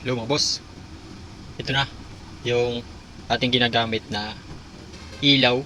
Hello mga boss, ito na yung ating ginagamit na ilaw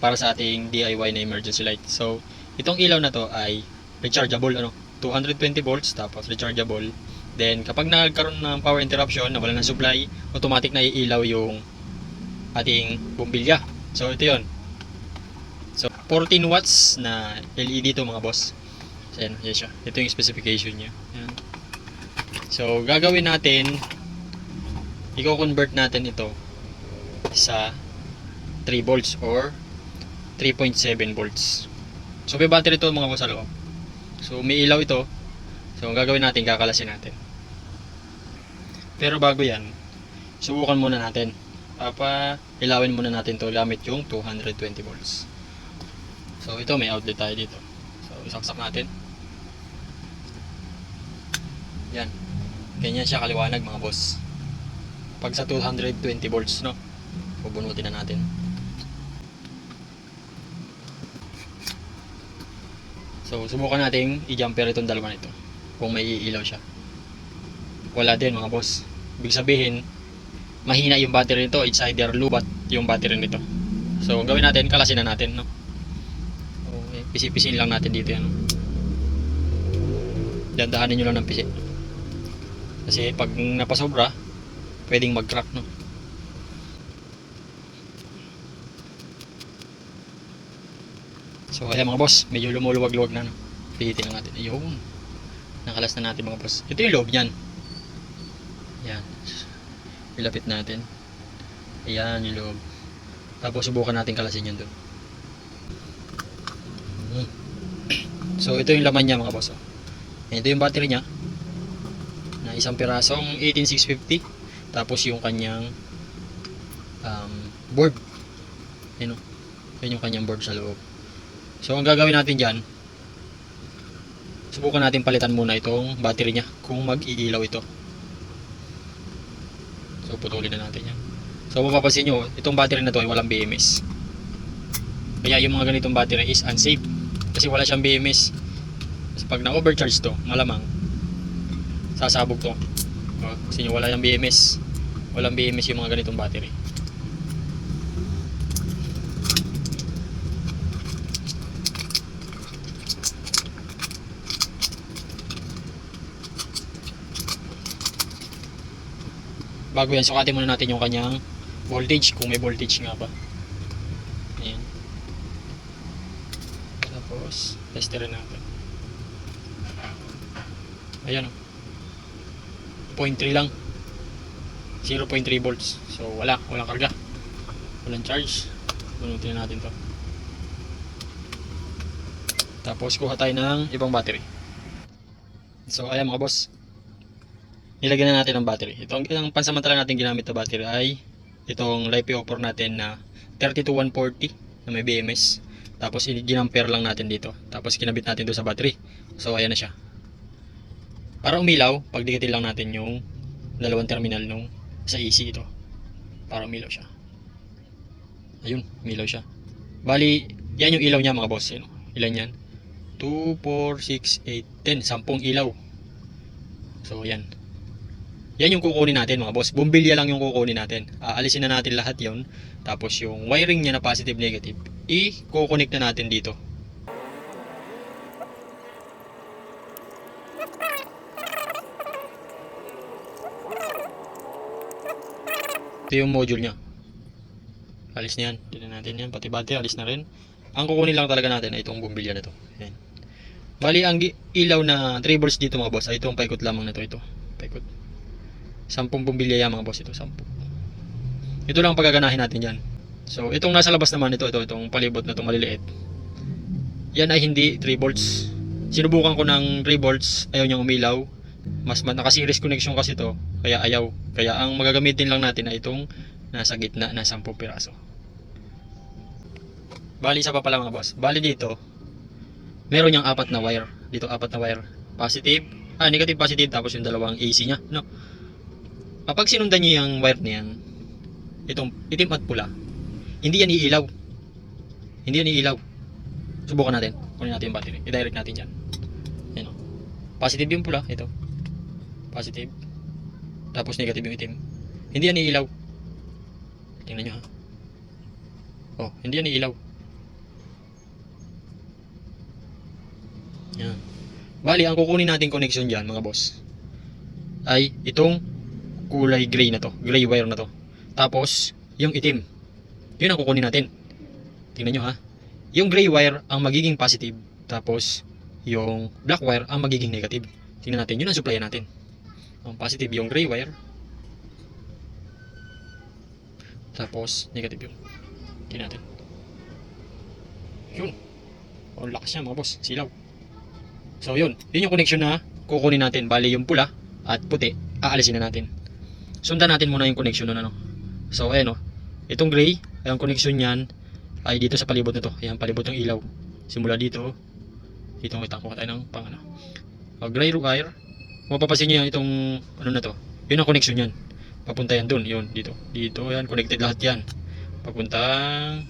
para sa ating DIY na emergency light. So, itong ilaw na to ay rechargeable, 220 volts, tapos rechargeable. Then, kapag nagkaroon ng power interruption, nawala ng supply, automatic na iilaw yung ating bumbilya. So, ito yon. So, 14 watts na LED to mga boss. So, yan siya. Ito yung specification niya. Yan. So, gagawin natin, i-convert natin ito sa 3 volts or 3.7 volts. So may battery ito mga boss sa loob. So may ilaw ito. So ang gagawin natin, kakalasin natin. Pero bago yan, subukan muna natin. Ilawin muna natin to gamit yung 220 volts. So ito, may outlet tayo dito. So isaksak natin. Yan. Ganyan siya kaliwanag mga boss. Pag sa 220 volts, no, bubunutin na natin. So subukan natin i-jumper itong dalawa nito kung may ilaw siya. Wala din mga boss. Ibig sabihin, mahina yung battery nito. It's either lubat yung battery nito. So gawin natin, kalasin na natin, no. Okay, pisi-pisin lang natin dito yan, no? Dandahanin nyo lang ng pisi. Kasi pag napasobra, pwedeng mag-crack, no. So ayan mga boss, medyo lumuluwag-luwag na, no. Pihitin lang natin. Ayun, nakalas na natin mga boss. Ito yung loob nyan. Ayan, ilapit natin. Ayan yung loob. Tapos subukan natin kalasin yun dun. So ito yung laman nya mga boss, oh. Ito yung battery nya na isang pirasong 18650. Tapos yung kanyang board. Yun, yun yung kanyang board sa loob. So ang gagawin natin dyan, subukan natin palitan muna itong battery nya kung mag-iilaw ito. So putulin na natin yan. So mapapansin nyo, itong battery na to ay walang BMS. Kaya yung mga ganitong battery is unsafe kasi wala siyang BMS. Kasi pag na-overcharge to, malamang sasabog to. Kasi wala siyang BMS. Walang BMS yung mga ganitong battery. Bago yan, sukatin muna natin yung kanyang voltage, kung may voltage nga ba. Ayan. Tapos testerin natin. Ayan, 0.3 lang, 0.3 volts. So walang karga, walang charge. Bunutin na natin to. Tapos kuha tayo ng ibang battery. So ayan mga boss, nilagyan na natin ang battery. Itong pansamantala natin ginamit na battery ay itong LiPo4 natin na 32140 na may BMS. Tapos ginamper lang natin dito. Tapos kinabit natin doon sa battery. So ayan na siya. Para umilaw, pagdikitin lang natin yung dalawang terminal nung sa AC ito. Para umilaw siya. Ayun, umilaw siya. Bali, yan yung ilaw niya mga boss. Yun, ilan yan? 2, 4, 6, 8, 10. 10 ilaw. So yan. Yan yung kukunin natin mga boss. Bumbilya lang yung kukunin natin. Aalisin na natin lahat yon. Tapos yung wiring niya na positive negative, i-coconnect na natin dito. Ito yung module niya. Alis na yan. Tignan natin yan. Pati battery alis na rin. Ang kukunin lang talaga natin ay itong bumbilya na to. Yan. Bali ang ilaw na 3 volts dito mga boss ay itong paikot lamang na to. Ito. Paikot. 10 bumbilya yan mga boss. Ito 10. Ito lang ang pagaganahin natin yan. So itong nasa labas naman itong palibot na itong maliliit, yan ay hindi 3 volts. Sinubukan ko ng 3 volts, ayaw niyang umilaw. Mas naka-series connection kasi to, kaya ayaw. Kaya ang magagamitin lang natin ay itong nasa gitna na 10 piraso. Bali isa pa pala mga boss. Bali dito, meron niyang 4 na wire. Dito 4 na wire. Positive, negative positive, tapos yung dalawang AC niya, no. Kapag sinundan niyo yung wire niyan, itong itim at pula, hindi yan iilaw. Hindi yan iilaw. Subukan natin. Kunin natin yung battery. I-direct natin yan. Yan o. Positive yung pula. Ito. Positive. Tapos negative yung itim. Hindi yan iilaw. Tingnan nyo ha. Oh, hindi yan iilaw. Yan. Bali, ang kukunin natin connection dyan mga boss ay itong kulay gray na to. Gray wire na to. Tapos, yung itim. Yun ang kukunin natin. Tingnan nyo ha. Yung gray wire ang magiging positive. Tapos, yung black wire ang magiging negative. Tingnan natin. Yun ang supplyan natin. Ang positive yung gray wire. Tapos, negative yun. Tingnan natin. Yun. Ang lakas niya mga boss. Silaw. So yun. Yun yung connection na kukunin natin. Bali yung pula at puti, aalisin na natin. Sundan natin muna yung connection nun ano. So ayan o. Itong gray, ang connection niyan ay dito sa palibot na to. Ayan, palibot ng ilaw. Simula dito. Dito may tangko tayo ng pang ano. Gray wire. Mapapasin nyo yan itong ano na to. Yun ang connection yan. Papunta yan dun. Yun, dito. Dito yan. Connected lahat yan. Papuntang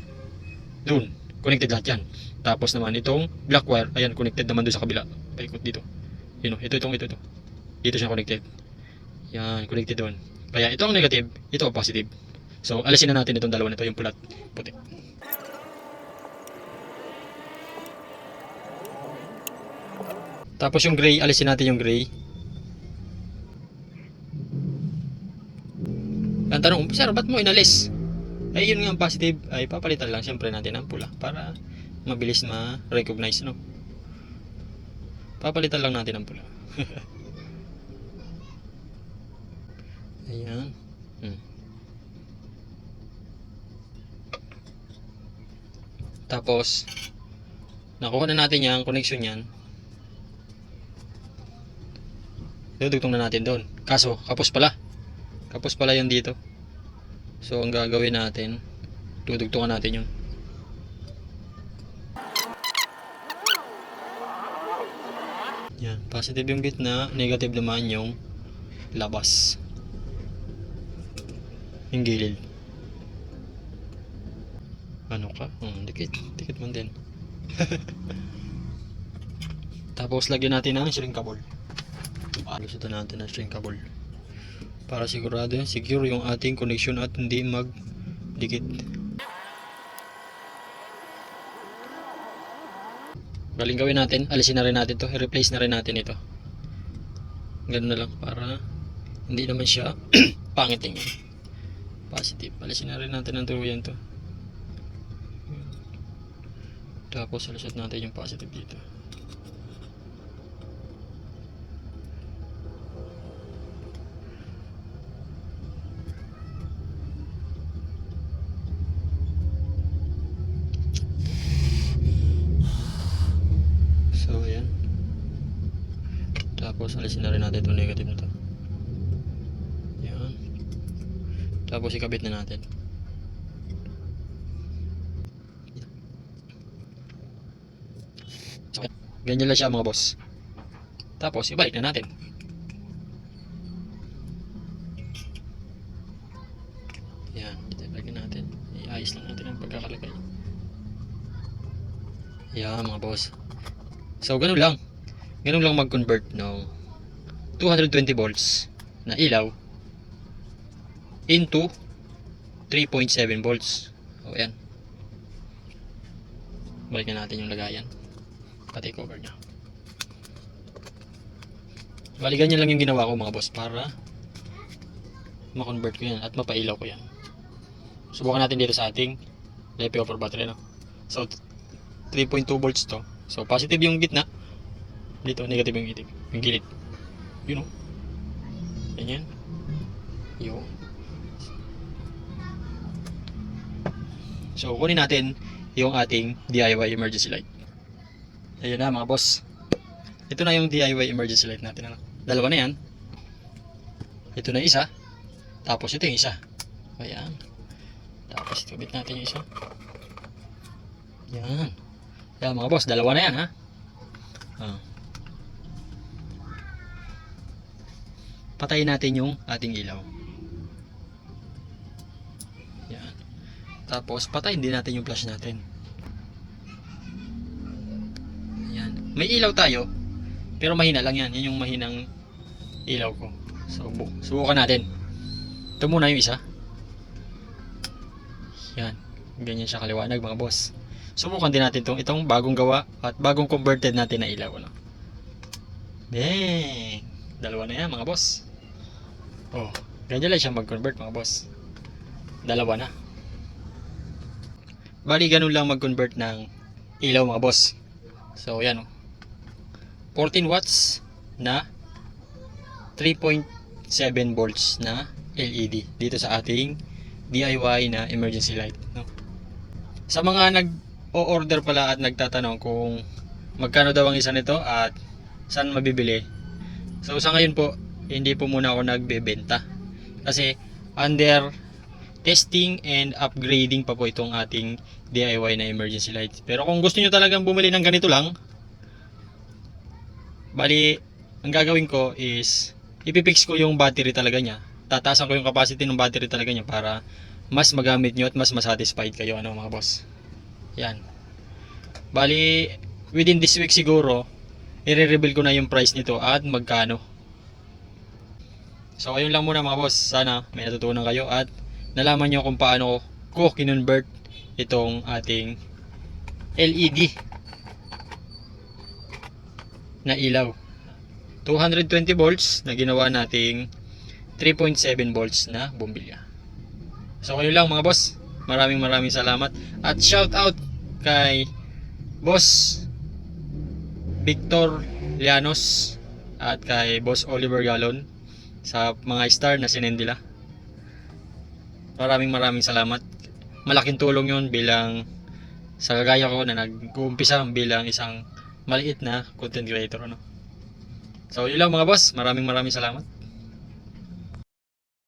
dun. Connected lahat yan. Tapos naman itong black wire. Ayan, connected naman dun sa kabila. Paikot dito. Yun o. Ito. Dito siya connected. Yan, connected doon. Kaya ito ang negative. Ito ang positive. So, alisin na natin itong dalawa na ito. Yung pulat. Puti. Tapos yung gray. Alisin natin yung gray. Ang tanong, sir, ba't mo inalis? Ay, yun nga ang positive. Ay, papalitan lang siyempre natin ang pula para mabilis ma-recognize, no? Papalitan lang natin ang pula. Ayan. Tapos, nakuha na natin yung connection yan. Dudugtong na natin doon. Kaso, kapos pala. Kapos pala yan dito. So, ang gagawin natin, dudugtungan natin yun. Yan. Positive yung gitna, negative naman yung labas. Yung gilid. Ano ka? Dikit. Dikit man din. Tapos, lagyan natin ng shrinkable. Alusutan natin ng shrinkable. Para sigurado, secure yung ating connection at hindi magdikit. Galing gawin natin, alisin na rin natin to, i-replace na rin natin ito. Ganun na lang para hindi naman siya pangit tingin. Positive, alisin na rin natin ang tuluyan to. Tapos alusot natin yung positive dito. So ayan. Tapos alisin na rin natin itong negative na to. Yan. Tapos ikabit na natin. So, ganyan lang siya mga boss. Tapos ibalik na natin. Yan. Ibalik na natin. Iayos lang natin ang pagkakalagay. Yan mga boss. So, ganun lang. Ganun lang mag-convert ng 220 volts na ilaw into 3.7 volts. O, ayan. Balikan natin yung lagayan. Pati cover niya. Bali, ganyan lang yung ginawa ko mga boss para ma-convert ko yan at mapailaw ko yan. Subukan natin dito sa ating LiPo4 battery. No? So, 3.2 volts to. So, positive yung gitna. Dito, negative yung itim. Yung gilid. Yun o. Ganyan. Yun. So, kunin natin yung ating DIY emergency light. Ayan na mga boss. Ito na yung DIY emergency light natin. Ano? Dalawa na yan. Ito na isa. Tapos ito yung isa. Ayan. Tapos, kabit natin yung isa. Yan. Yan mga boss, dalawa na yan ha. Patayin natin yung ating ilaw. Yan. Tapos patayin din natin yung flash natin. Yan. May ilaw tayo, pero mahina lang yan. Yan yung mahinang ilaw ko. So, subukan natin. Ito muna yung isa. Yan. Ganyan siya kaliwanag mga boss. Subukan din natin itong bagong gawa at bagong converted natin na ilaw. Ano? Bang! Dalawa na yan mga boss. Oh, ganyan lang siya mag-convert mga boss. Dalawa na. Bali, ganun lang mag-convert ng ilaw mga boss. So, yan oh. 14 watts na 3.7 volts na LED dito sa ating DIY na emergency light. No? Sa mga nag-o-order pala at nagtatanong kung magkano daw ang isa nito at saan mabibili. So, sa ngayon po, hindi po muna ako nagbebenta. Kasi, under testing and upgrading pa po itong ating DIY na emergency light. Pero kung gusto nyo talagang bumili ng ganito lang, bali, ang gagawin ko is ipipix ko yung battery talaga niya. Tataasan ko yung capacity ng battery talaga niya para mas magamit nyo at mas masatisfied kayo ano mga boss. Yan. Bali, within this week siguro, i-reveal ko na yung price nito at magkano. So ayun lang muna mga boss. Sana may natutunan kayo at nalaman nyo kung paano ko kinonvert itong ating LED na ilaw. 220 volts na ginawa nating 3.7 volts na bombilya. So ayun lang mga boss. Maraming salamat. At shout out kay Boss Victor Llanos at kay Boss Oliver Galon sa mga star na sinend nila. Maraming salamat. Malaking tulong yun bilang sa kagaya ko na nag-uumpisa bilang isang maliit na content creator. Ano? So yun lang mga boss. Maraming salamat.